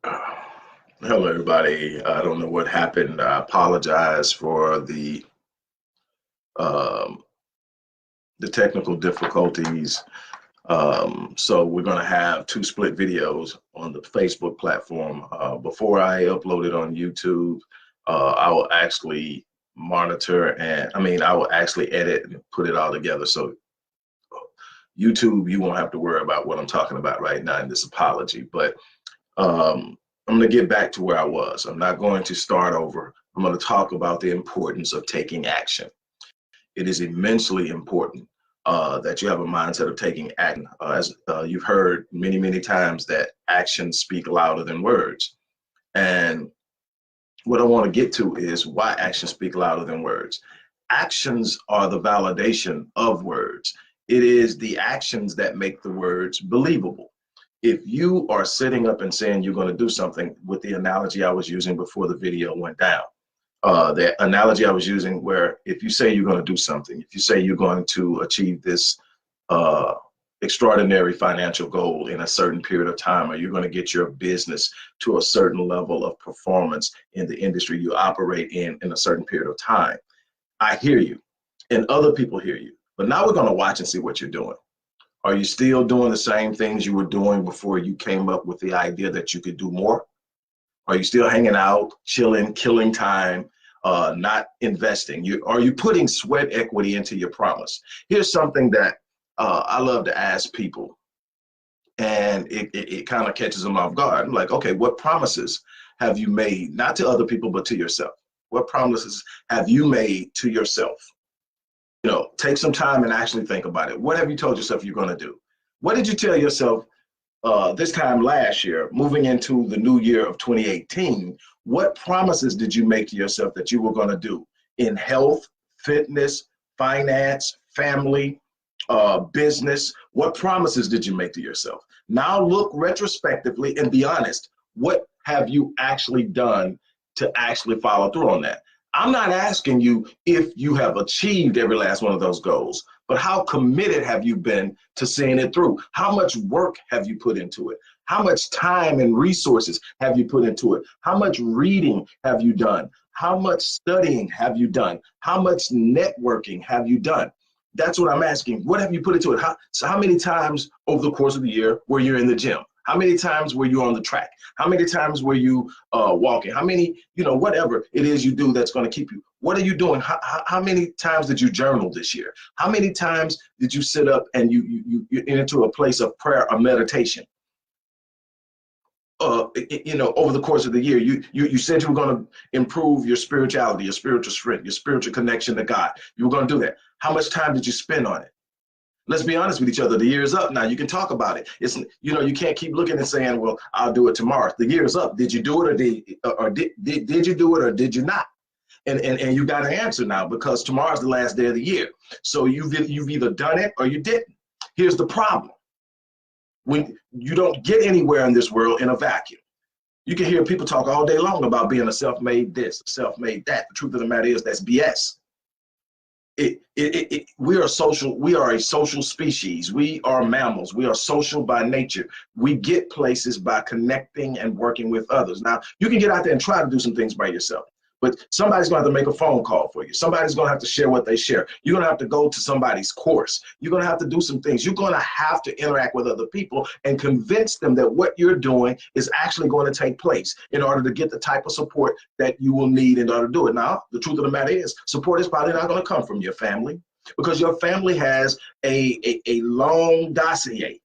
Hello, everybody. I don't know what happened. I apologize for um, the technical difficulties. So we're going to have two split videos on the Facebook platform. Before I upload it on YouTube, I will actually monitor and I will actually edit and put it all together. So YouTube, you won't have to worry about what I'm talking about right now in this apology. But I'm going to get back to where I was. I'm not going to start over. I'm going to talk about the importance of taking action. It is immensely important that you have a mindset of taking action. As you've heard many, many times, that actions speak louder than words. And what I want to get to is why actions speak louder than words. Actions are the validation of words. It is the actions that make the words believable. If you are sitting up and saying you're going to do something, with the analogy I was using before the video went down, the analogy I was using, where if you say you're going to do something, if you say you're going to achieve this uh, extraordinary financial goal in a certain period of time, or you're going to get your business to a certain level of performance in the industry you operate in a certain period of time, I hear you and other people hear you. But now we're going to watch and see what you're doing. Are you still doing the same things you were doing before you came up with the idea that you could do more? Are you still hanging out, chilling, killing time, not investing? Are you putting sweat equity into your promise? Here's something that I love to ask people, and it kind of catches them off guard. I'm like, okay, what promises have you made, not to other people, but to yourself? What promises have you made to yourself? Take some time and actually think about it. What have you told yourself you're going to do? What did you tell yourself this time last year, moving into the new year of 2018? What promises did you make to yourself that you were going to do in health, fitness, finance, family, business? What promises did you make to yourself? Now look retrospectively and be honest. What have you actually done to actually follow through on that? I'm not asking you if you have achieved every last one of those goals, but how committed have you been to seeing it through? How much work have you put into it? How much time and resources have you put into it? How much reading have you done? How much studying have you done? How much networking have you done? That's what I'm asking. What have you put into it? How many times over the course of the year were you in the gym? How many times were you on the track? How many times were you walking? How many, whatever it is you do that's going to keep you? What are you doing? How many times did you journal this year? How many times did you sit up and you into a place of prayer or meditation? Over the course of the year, you said you were going to improve your spirituality, your spiritual strength, your spiritual connection to God. You were going to do that. How much time did you spend on it? Let's be honest with each other. The year's up now. You can talk about it. You can't keep looking and saying, "Well, I'll do it tomorrow." The year's up. Did you do it, or did you do it, or did you not? And you got an answer now, because tomorrow's the last day of the year. So you've either done it or you didn't. Here's the problem: when you don't get anywhere in this world in a vacuum. You can hear people talk all day long about being a self-made this, self-made that. The truth of the matter is that's BS. We are a social species. We are mammals. We are social by nature. We get places by connecting and working with others. Now, you can get out there and try to do some things by yourself, but somebody's going to have to make a phone call for you. Somebody's going to have to share what they share. You're going to have to go to somebody's course. You're going to have to do some things. You're going to have to interact with other people and convince them that what you're doing is actually going to take place in order to get the type of support that you will need in order to do it. Now, the truth of the matter is, support is probably not going to come from your family, because your family has a long dossier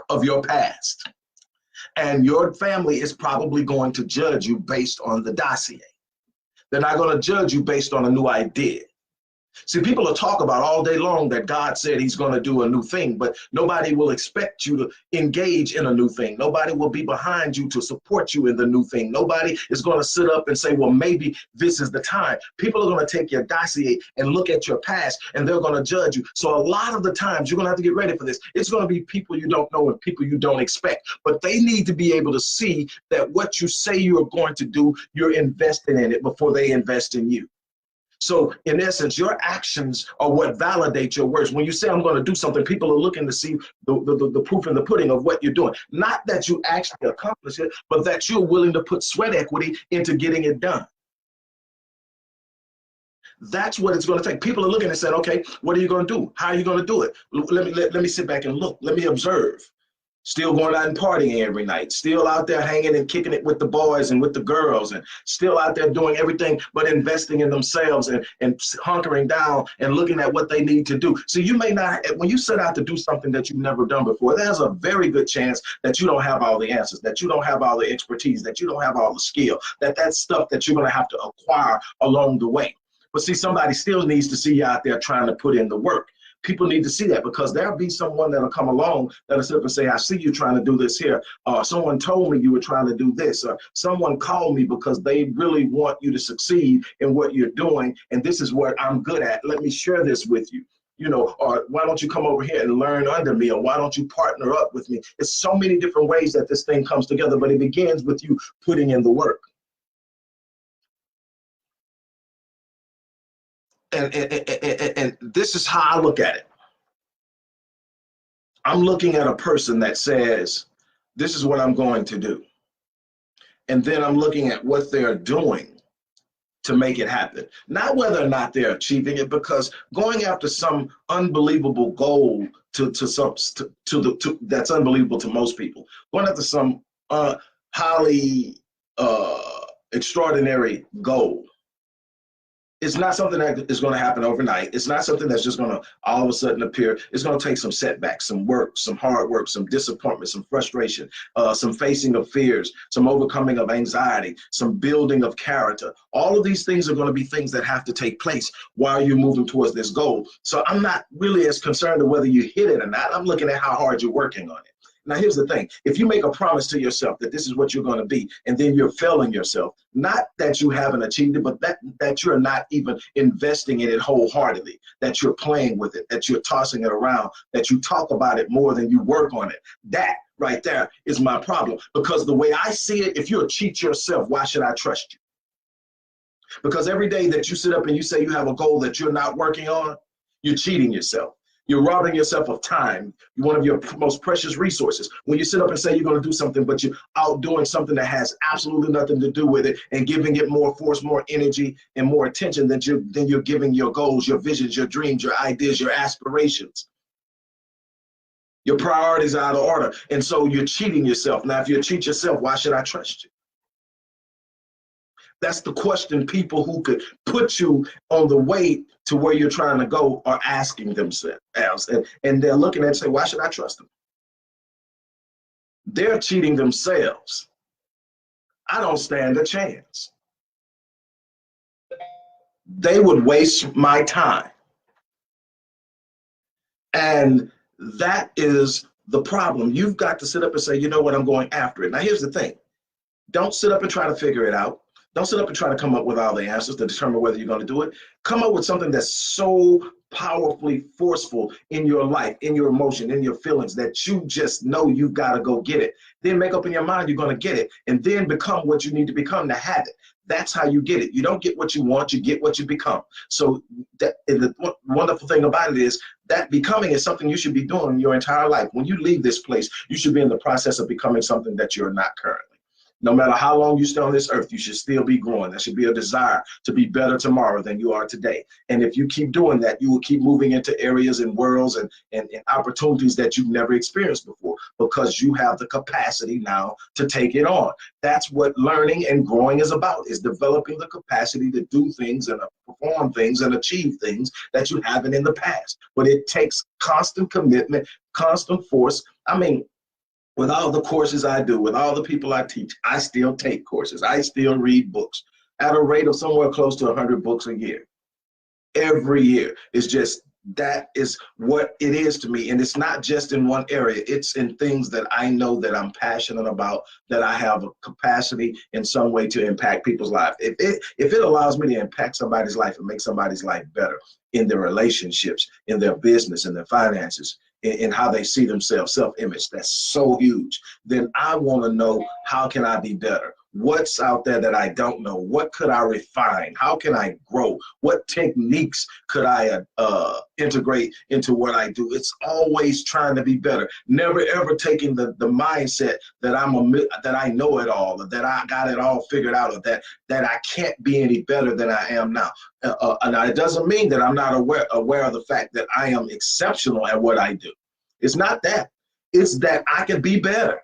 of your past. And your family is probably going to judge you based on the dossier. They're not going to judge you based on a new idea. See, people will talk about all day long that God said he's going to do a new thing, but nobody will expect you to engage in a new thing. Nobody will be behind you to support you in the new thing. Nobody is going to sit up and say, well, maybe this is the time. People are going to take your dossier and look at your past, and they're going to judge you. So a lot of the times, you're going to have to get ready for this. It's going to be people you don't know and people you don't expect, but they need to be able to see that what you say you are going to do, you're investing in it before they invest in you. So in essence, your actions are what validate your words. When you say I'm going to do something, people are looking to see the proof in the pudding of what you're doing. Not that you actually accomplish it, but that you're willing to put sweat equity into getting it done. That's what it's going to take. People are looking and saying, okay, what are you going to do? How are you going to do it? Let me sit back and look. Let me observe. Still going out and partying every night, still out there hanging and kicking it with the boys and with the girls, and still out there doing everything but investing in themselves and hunkering down and looking at what they need to do. So you may not, when you set out to do something that you've never done before, there's a very good chance that you don't have all the answers, that you don't have all the expertise, that you don't have all the skill, that's stuff that you're going to have to acquire along the way. But see, somebody still needs to see you out there trying to put in the work. People need to see that, because there'll be someone that'll come along that'll sit up and say, I see you trying to do this here. Someone told me you were trying to do this. Or someone called me because they really want you to succeed in what you're doing. And this is what I'm good at. Let me share this with you. You know, or why don't you come over here and learn under me? Or why don't you partner up with me? It's so many different ways that this thing comes together, but it begins with you putting in the work. And this is how I look at it. I'm looking at a person that says, this is what I'm going to do. And then I'm looking at what they're doing to make it happen. Not whether or not they're achieving it, because going after some unbelievable goal that's unbelievable to most people, going after some highly extraordinary goal, it's not something that is going to happen overnight. It's not something that's just going to all of a sudden appear. It's going to take some setbacks, some work, some hard work, some disappointment, some frustration, some facing of fears, some overcoming of anxiety, some building of character. All of these things are going to be things that have to take place while you're moving towards this goal. So I'm not really as concerned with whether you hit it or not. I'm looking at how hard you're working on it. Now, here's the thing. If you make a promise to yourself that this is what you're going to be, and then you're failing yourself, not that you haven't achieved it, but that you're not even investing in it wholeheartedly, that you're playing with it, that you're tossing it around, that you talk about it more than you work on it. That right there is my problem. Because the way I see it, if you'll cheat yourself, why should I trust you? Because every day that you sit up and you say you have a goal that you're not working on, you're cheating yourself. You're robbing yourself of time, one of your most precious resources. When you sit up and say you're going to do something, but you're out doing something that has absolutely nothing to do with it and giving it more force, more energy, and more attention than you're giving your goals, your visions, your dreams, your ideas, your aspirations. Your priorities are out of order. And so you're cheating yourself. Now, if you cheat yourself, why should I trust you? That's the question people who could put you on the way to where you're trying to go are asking themselves. And they're looking and say, why should I trust them? They're cheating themselves. I don't stand a chance. They would waste my time. And that is the problem. You've got to sit up and say, you know what, I'm going after it. Now, here's the thing. Don't sit up and try to figure it out. Don't sit up and try to come up with all the answers to determine whether you're going to do it. Come up with something that's so powerfully forceful in your life, in your emotion, in your feelings, that you just know you've got to go get it. Then make up in your mind you're going to get it, and then become what you need to become to have it. That's how you get it. You don't get what you want, you get what you become. So the wonderful thing about it is that becoming is something you should be doing your entire life. When you leave this place, you should be in the process of becoming something that you're not currently. No matter how long you stay on this earth, you should still be growing. There should be a desire to be better tomorrow than you are today. And if you keep doing that, you will keep moving into areas and worlds and opportunities that you've never experienced before, because you have the capacity now to take it on. That's what learning and growing is about, is developing the capacity to do things and perform things and achieve things that you haven't in the past. But it takes constant commitment, constant force. I mean, with all the courses I do, with all the people I teach, I still take courses. I still read books at a rate of somewhere close to 100 books a year. Every year. It's just, that is what it is to me. And it's not just in one area. It's in things that I know that I'm passionate about, that I have a capacity in some way to impact people's lives. If it allows me to impact somebody's life and make somebody's life better in their relationships, in their business, in their finances, in how they see themselves, self-image, that's so huge. Then I want to know, how can I be better? What's out there that I don't know? What could I refine? How can I grow? What techniques could I integrate into what I do? It's always trying to be better. Never ever taking the mindset that that I know it all, or that I got it all figured out, or that I can't be any better than I am now. And it doesn't mean that I'm not aware of the fact that I am exceptional at what I do. It's not that. It's that I can be better.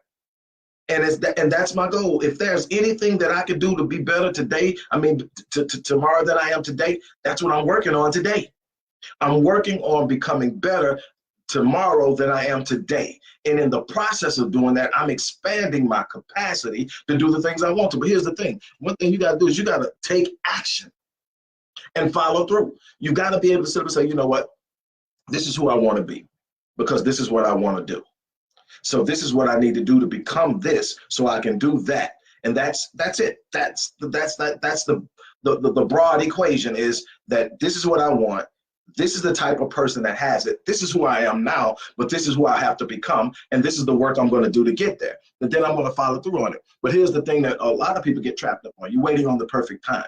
And that's my goal. If there's anything that I can do to be better today, I mean, tomorrow than I am today, that's what I'm working on today. I'm working on becoming better tomorrow than I am today. And in the process of doing that, I'm expanding my capacity to do the things I want to. But here's the thing. One thing you got to do is you got to take action and follow through. You got to be able to sit up and say, you know what? This is who I want to be, because this is what I want to do. So this is what I need to do to become this, so I can do that. And that's it. That's the broad equation, is that this is what I want. This is the type of person that has it. This is who I am now, but this is who I have to become. And this is the work I'm going to do to get there. And then I'm going to follow through on it. But here's the thing that a lot of people get trapped up on. You're waiting on the perfect timing.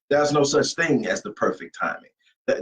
There's no such thing as the perfect timing.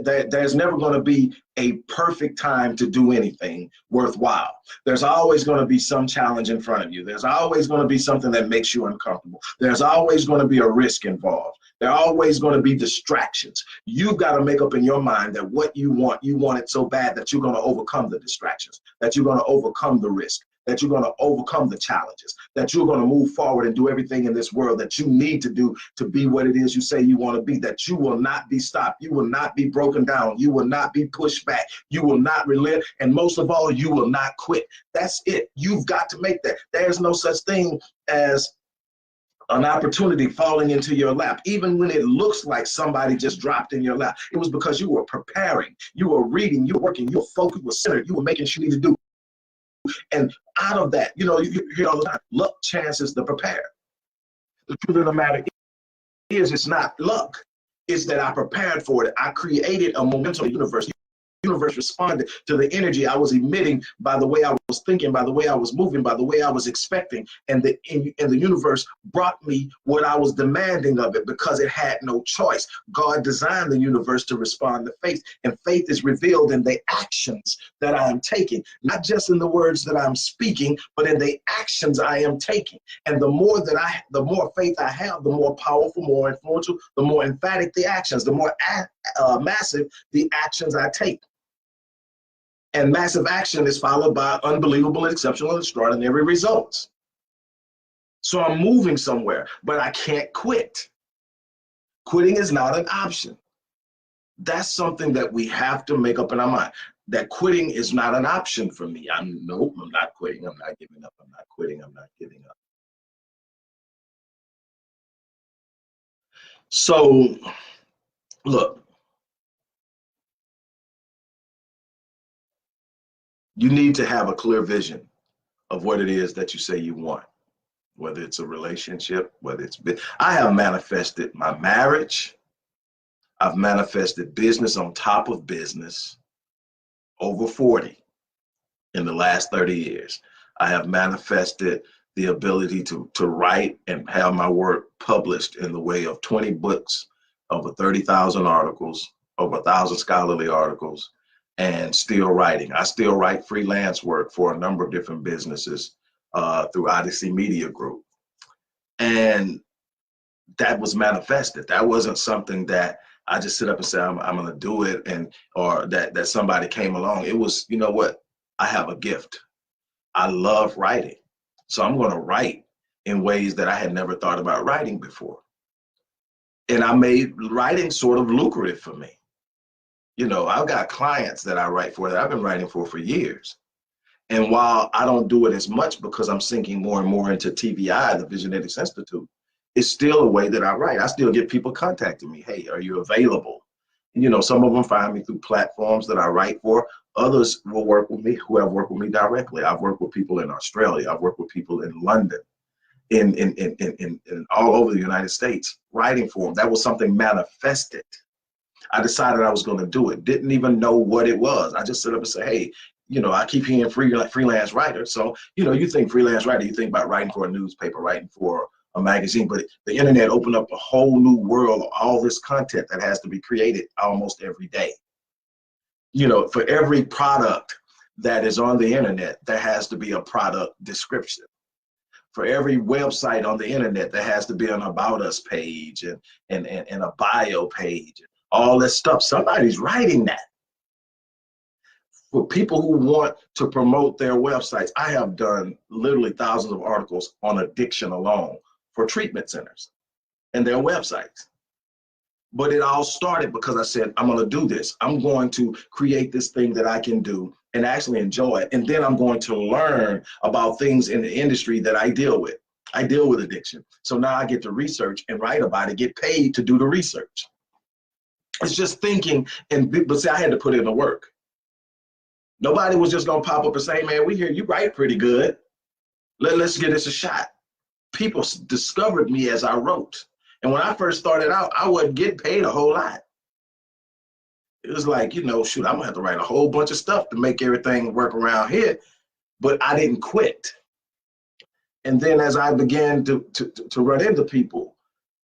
There's never going to be a perfect time to do anything worthwhile. There's always going to be some challenge in front of you. There's always going to be something that makes you uncomfortable. There's always going to be a risk involved. There are always going to be distractions. You've got to make up in your mind that what you want it so bad that you're going to overcome the distractions, that you're going to overcome the risk, that you're going to overcome the challenges, that you're going to move forward and do everything in this world that you need to do to be what it is you say you want to be, that you will not be stopped. You will not be broken down. You will not be pushed back. You will not relent. And most of all, you will not quit. That's it. You've got to make that. There's no such thing as an opportunity falling into your lap. Even when it looks like somebody just dropped in your lap, it was because you were preparing, you were reading, you were working, you were focused, you were centered, you were making sure you need to do. And out of that, you hear all the time, luck, chances to prepare. The truth of the matter is, it's not luck. It's that I prepared for it. I created a momentum universe. The universe responded to the energy I was emitting by the way I was thinking, by the way I was moving, by the way I was expecting. And the universe brought me what I was demanding of it, because it had no choice. God designed the universe to respond to faith, and faith is revealed in the actions that I am taking, not just in the words that I'm speaking, but in the actions I am taking. And the more faith I have, the more powerful, more influential, the more emphatic the actions, the more massive the actions I take. And massive action is followed by unbelievable, exceptional, and extraordinary results. So I'm moving somewhere, but I can't quit. Quitting is not an option. That's something that we have to make up in our mind, that quitting is not an option for me. Nope, I'm not quitting. I'm not giving up. I'm not quitting. I'm not giving up. So, look. You need to have a clear vision of what it is that you say you want, whether it's a relationship, whether it's I have manifested my marriage. I've manifested business on top of business, over 40 in the last 30 years. I have manifested the ability to write and have my work published in the way of 20 books, over 30,000 articles, over 1,000 scholarly articles, and still writing. I still write freelance work for a number of different businesses through Odyssey Media Group. And that was manifested. That wasn't something that I just sit up and say, I'm going to do it, or that somebody came along. It was, you know what? I have a gift. I love writing. So I'm going to write in ways that I had never thought about writing before. And I made writing sort of lucrative for me. I've got clients that I write for that I've been writing for years. And while I don't do it as much because I'm sinking more and more into TVI, the Visionetics Institute, it's still a way that I write. I still get people contacting me. Hey, are you available? And, some of them find me through platforms that I write for. Others will work with me who have worked with me directly. I've worked with people in Australia. I've worked with people in London, in all over the United States, writing for them. That was something manifested. I decided I was going to do it. Didn't even know what it was. I just sit up and say, hey, I keep hearing freelance writer. So, you think freelance writer, you think about writing for a newspaper, writing for a magazine, but the internet opened up a whole new world of all this content that has to be created almost every day. You know, for every product that is on the internet, there has to be a product description. For every website on the internet, there has to be an about us page and a bio page, all this stuff. Somebody's writing that. For people who want to promote their websites, I have done literally thousands of articles on addiction alone for treatment centers and their websites. But it all started because I said, I'm going to do this. I'm going to create this thing that I can do and actually enjoy it. And then I'm going to learn about things in the industry that I deal with. I deal with addiction. So now I get to research and write about it, get paid to do the research. It's just thinking, but see, I had to put in the work. Nobody was just going to pop up and say, man, we hear you write pretty good. Let's give this a shot. People discovered me as I wrote. And when I first started out, I wasn't getting paid a whole lot. It was like, you know, shoot, I'm gonna have to write a whole bunch of stuff to make everything work around here. But I didn't quit. And then as I began to run into people,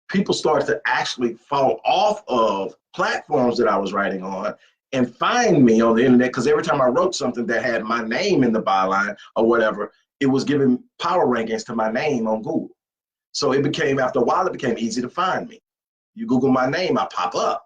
people started to actually fall off of platforms that I was writing on and find me on the internet, because every time I wrote something that had my name in the byline or whatever, it was giving power rankings to my name on Google. So it became, after a while, it became easy to find me. You Google my name, I pop up.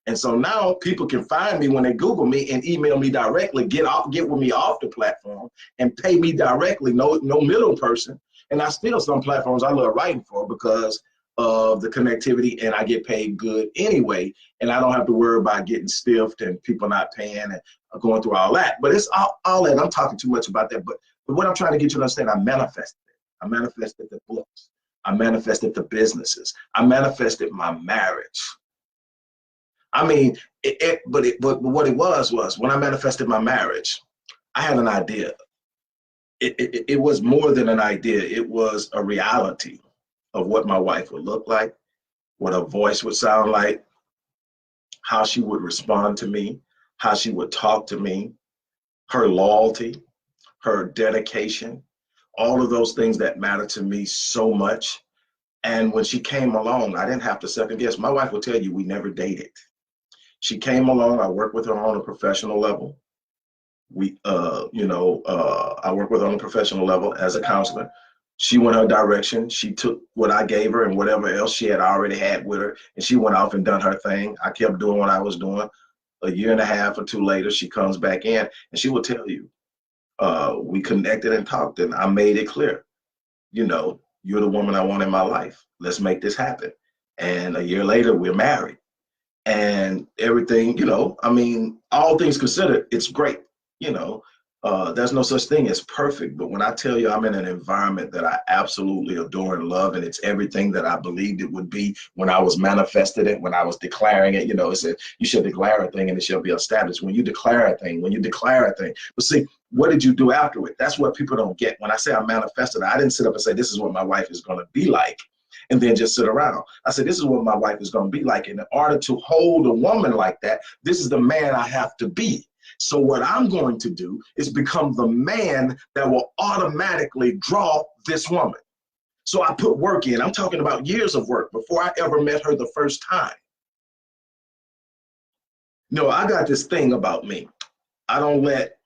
And so now people can find me when they Google me and email me directly, get with me off the platform and pay me directly, no middle person. And I still, some platforms I love writing for because of the connectivity, and I get paid good anyway. And I don't have to worry about getting stiffed and people not paying and going through all that. But it's all that. I'm talking too much about that. But what I'm trying to get you to understand, I manifested it. I manifested the books. I manifested the businesses. I manifested my marriage. I mean, but what it was when I manifested my marriage, I had an idea. It was more than an idea. It was a reality of what my wife would look like, what her voice would sound like, how she would respond to me, how she would talk to me, her loyalty, her dedication, all of those things that matter to me so much. And when she came along, I didn't have to second guess. My wife will tell you we never dated. She came along. I worked with her on a professional level. I worked with her on a professional level as a counselor. She went her direction. She took what I gave her and whatever else she had already had with her, and she went off and done her thing. I kept doing what I was doing. A year and a half or two later, she comes back in, and she will tell you, we connected and talked, and I made it clear, you know, you're the woman I want in my life. Let's make this happen. And a year later, we're married. And everything, you know, I mean, all things considered, it's great. You know, there's no such thing as perfect. But when I tell you I'm in an environment that I absolutely adore and love, and it's everything that I believed it would be when I was manifested it, when I was declaring it, you know, it said you should declare a thing and it shall be established. When you declare a thing, But see, what did you do after it? That's what people don't get. When I say I manifested, I didn't sit up and say, this is what my wife is going to be like, and then just sit around. I said, this is what my wife is going to be like. And in order to hold a woman like that, this is the man I have to be. So what I'm going to do is become the man that will automatically draw this woman. So I put work in. I'm talking about years of work before I ever met her the first time. No, I got this thing about me. I don't let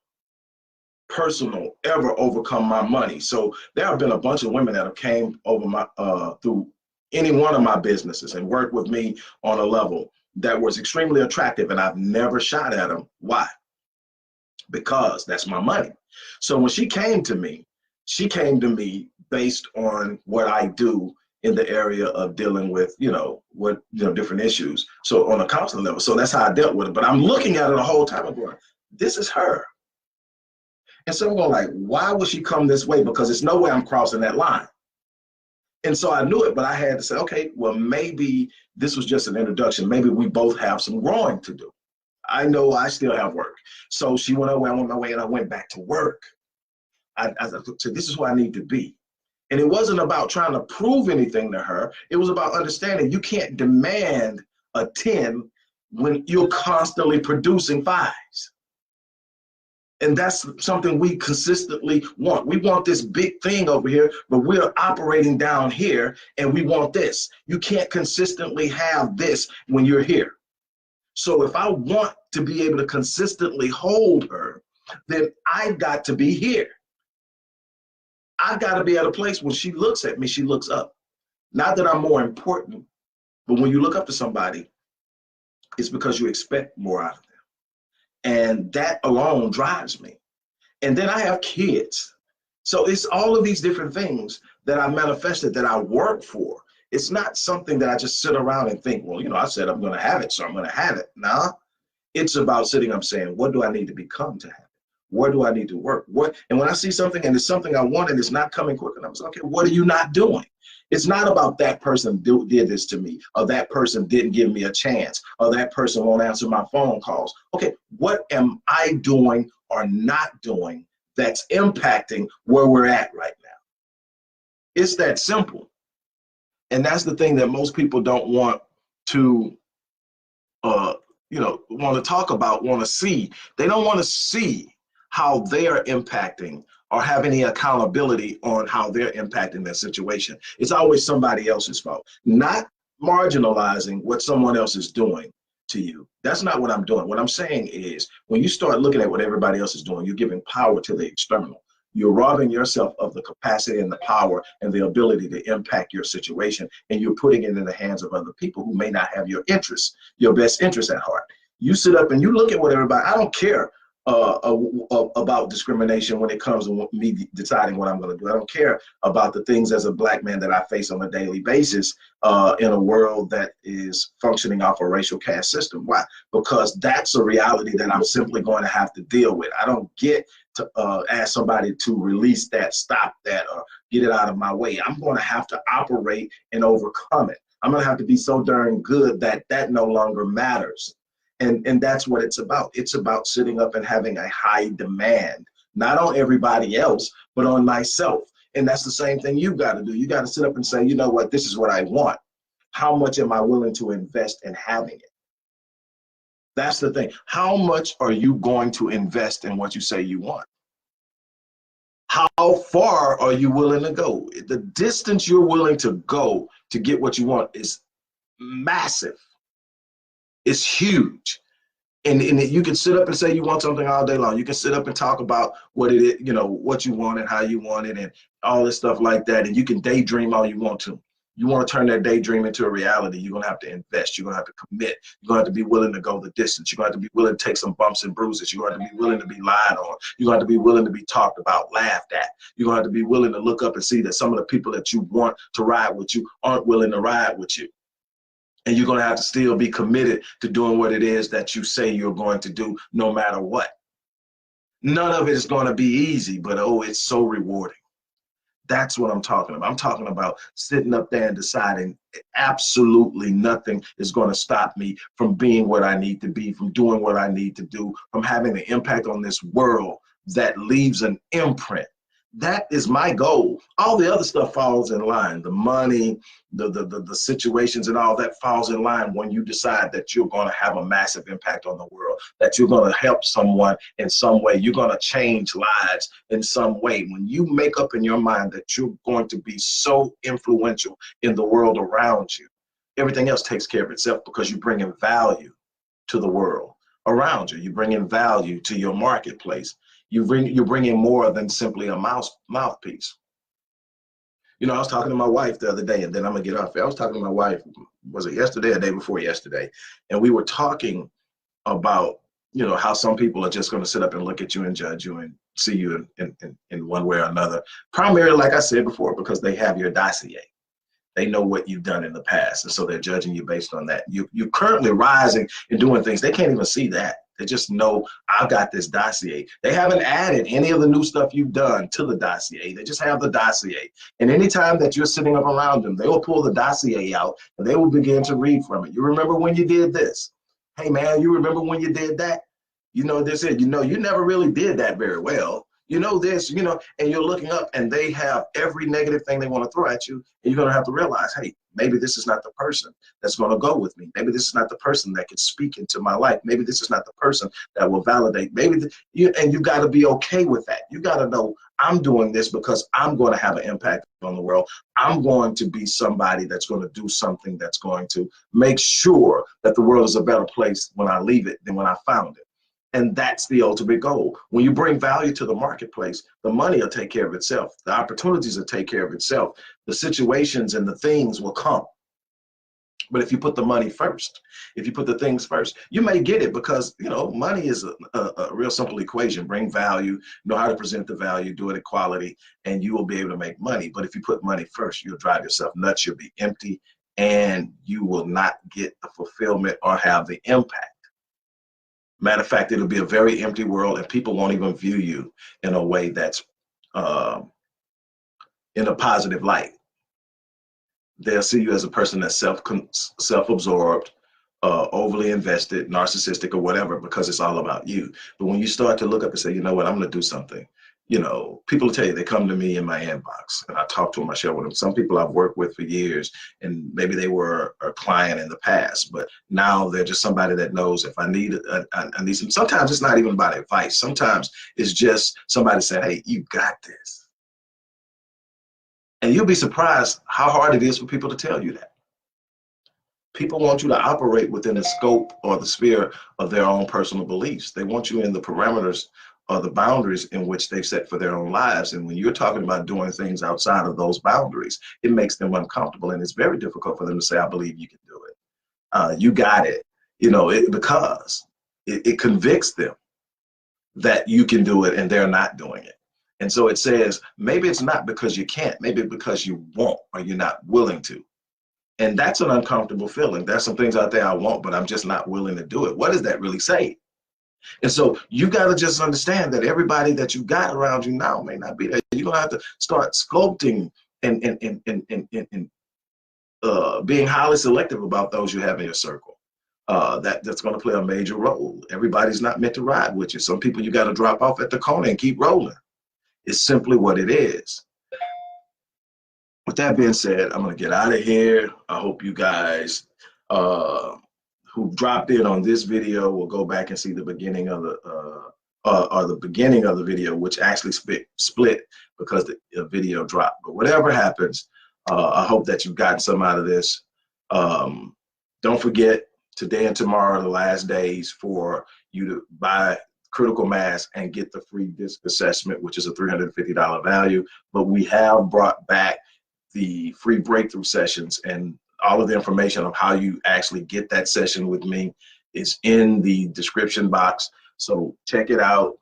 personal ever overcome my money. So there have been a bunch of women that have came over my through any one of my businesses and worked with me on a level that was extremely attractive, and I've never shot at them. Why? Because that's my money. So when she came to me based on what I do in the area of dealing with, different issues. So on a counseling level, so that's how I dealt with it. But I'm looking at her the whole time and going, this is her. And so I'm going like, why would she come this way? Because there's no way I'm crossing that line. And so I knew it, but I had to say, okay, well, maybe this was just an introduction. Maybe we both have some growing to do. I know I still have work. So she went away, I went my way, and I went back to work. I said, this is who I need to be. And it wasn't about trying to prove anything to her. It was about understanding you can't demand a 10 when you're constantly producing 5s. And that's something we consistently want. We want this big thing over here, but we're operating down here and we want this. You can't consistently have this when you're here. So if I want to be able to consistently hold her, then I've got to be here. I've got to be at a place when she looks at me, she looks up. Not that I'm more important, but when you look up to somebody, it's because you expect more out of them. And that alone drives me. And then I have kids. So it's all of these different things that I manifested, that I work for. It's not something that I just sit around and think, well, you know, I said I'm going to have it, so I'm going to have it. Nah, it's about sitting up saying, what do I need to become to have it? Where do I need to work? What? And when I see something and it's something I want and it's not coming quick enough, I was like, okay, what are you not doing? It's not about that person did this to me, or that person didn't give me a chance, or that person won't answer my phone calls. Okay, what am I doing or not doing that's impacting where we're at right now? It's that simple. And that's the thing that most people don't want to, want to talk about, want to see. They don't want to see how they're impacting or have any accountability on how they're impacting their situation. It's always somebody else's fault, not marginalizing what someone else is doing to you. That's not what I'm doing. What I'm saying is, when you start looking at what everybody else is doing, you're giving power to the external. You're robbing yourself of the capacity and the power and the ability to impact your situation, and you're putting it in the hands of other people who may not have your interests, your best interests at heart. You sit up and you look at what everybody, I don't care about discrimination when it comes to me deciding what I'm going to do. I don't care about the things as a Black man that I face on a daily basis in a world that is functioning off a racial caste system. Why? Because that's a reality that I'm simply going to have to deal with. I don't get to ask somebody to release that, stop that, or get it out of my way. I'm going to have to operate and overcome it. I'm going to have to be so darn good that that no longer matters. And that's what it's about. It's about sitting up and having a high demand, not on everybody else, but on myself. And that's the same thing you've got to do. You got to sit up and say, you know what, this is what I want. How much am I willing to invest in having it? That's the thing. How much are you going to invest in what you say you want? How far are you willing to go? The distance you're willing to go to get what you want is massive. It's huge. And you can sit up and say you want something all day long. You can sit up and talk about what it is, what you want and how you want it and all this stuff like that. And you can daydream all you want to. You want to turn that daydream into a reality, you're going to have to invest. You're going to have to commit. You're going to have to be willing to go the distance. You're going to have to be willing to take some bumps and bruises. You're going to have to be willing to be lied on. You're going to have to be willing to be talked about, laughed at. You're going to have to be willing to look up and see that some of the people that you want to ride with you aren't willing to ride with you. And you're going to have to still be committed to doing what it is that you say you're going to do, no matter what. None of it is going to be easy, but oh, it's so rewarding. That's what I'm talking about. I'm talking about sitting up there and deciding absolutely nothing is going to stop me from being what I need to be, from doing what I need to do, from having an impact on this world that leaves an imprint. That is my goal. All the other stuff falls in line. The money, the situations and all that falls in line when you decide that you're going to have a massive impact on the world, that you're going to help someone in some way. You're going to change lives in some way. When you make up in your mind that you're going to be so influential in the world around you, everything else takes care of itself because you're bringing value to the world around you. You're bringing value to your marketplace. You're bringing more than simply a mouthpiece. I was talking to my wife the other day, and then I'm gonna get off. I was talking to my wife, was it yesterday or the day before yesterday? And we were talking about, how some people are just gonna sit up and look at you and judge you and see you in one way or another. Primarily, like I said before, because they have your dossier. They know what you've done in the past, and so they're judging you based on that. You're currently rising and doing things. They can't even see that. They just know, I've got this dossier. They haven't added any of the new stuff you've done to the dossier. They just have the dossier. And anytime that you're sitting up around them, they will pull the dossier out and they will begin to read from it. You remember when you did this? Hey man, you remember when you did that? This is, you never really did that very well. you know this, you know, and you're looking up and they have every negative thing they want to throw at you. And you're going to have to realize, hey, maybe this is not the person that's going to go with me. Maybe this is not the person that can speak into my life. Maybe this is not the person that will validate. Maybe and you got to be okay with that. You got to know, I'm doing this because I'm going to have an impact on the world. I'm going to be somebody that's going to do something that's going to make sure that the world is a better place when I leave it than when I found it. And that's the ultimate goal. When you bring value to the marketplace, the money will take care of itself. The opportunities will take care of itself. The situations and the things will come. But if you put the money first, if you put the things first, you may get it, because, you know, money is a real simple equation. Bring value, know how to present the value, do it at quality, and you will be able to make money. But if you put money first, you'll drive yourself nuts. You'll be empty, and you will not get the fulfillment or have the impact. Matter of fact, it'll be a very empty world, and people won't even view you in a way that's in a positive light. They'll see you as a person that's self-absorbed, overly invested, narcissistic, or whatever, because it's all about you. But when you start to look up and say, you know what, I'm going to do something, you know, people will tell you, they come to me in my inbox and I talk to them, I share with them. Some people I've worked with for years, and maybe they were a client in the past, but now they're just somebody that knows if I need I need some. Sometimes it's not even about advice. Sometimes it's just somebody saying, hey, you got this. And you'll be surprised how hard it is for people to tell you that. People want you to operate within the scope or the sphere of their own personal beliefs. They want you in the parameters or the boundaries in which they've set for their own lives. And when you're talking about doing things outside of those boundaries, it makes them uncomfortable. And it's very difficult for them to say, I believe you can do it. You got it. You know, because it convicts them that you can do it and they're not doing it. And so it says, maybe it's not because you can't, maybe because you won't, or you're not willing to. And that's an uncomfortable feeling. There's some things out there I want, but I'm just not willing to do it. What does that really say? And so you got to just understand that everybody that you got around you now may not be there. You're going to have to start sculpting and being highly selective about those you have in your circle. That's going to play a major role. Everybody's not meant to ride with you. Some people you got to drop off at the corner and keep rolling. It's simply what it is. With that being said, I'm going to get out of here. I hope you guys who dropped in on this video will go back and see the beginning of the beginning of the video, which actually split because the video dropped. But whatever happens, I hope that you've gotten some out of this. Don't forget, today and tomorrow are the last days for you to buy Critical Mass and get the free disc assessment, which is a $350 value. But we have brought back the free breakthrough sessions, and all of the information of how you actually get that session with me is in the description box. So check it out.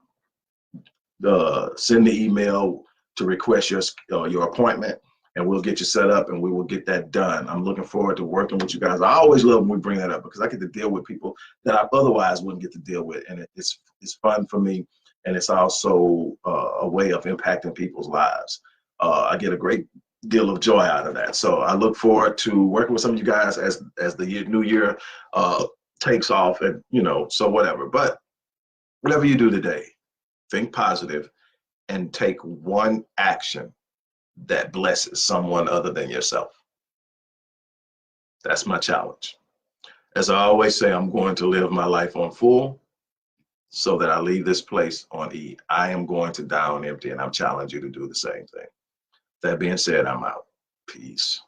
Send the email to request your appointment, and we'll get you set up and we will get that done. I'm looking forward to working with you guys. I always love when we bring that up, because I get to deal with people that I otherwise wouldn't get to deal with, and it's fun for me, and it's also a way of impacting people's lives. I get a great deal of joy out of that. So I look forward to working with some of you guys as the new year takes off, and you know, so whatever. But whatever you do today, think positive and take one action that blesses someone other than yourself. That's my challenge. As I always say, I'm going to live my life on full so that I leave this place on E. I am going to die on empty, and I'm challenging you to do the same thing. That being said, I'm out. Peace.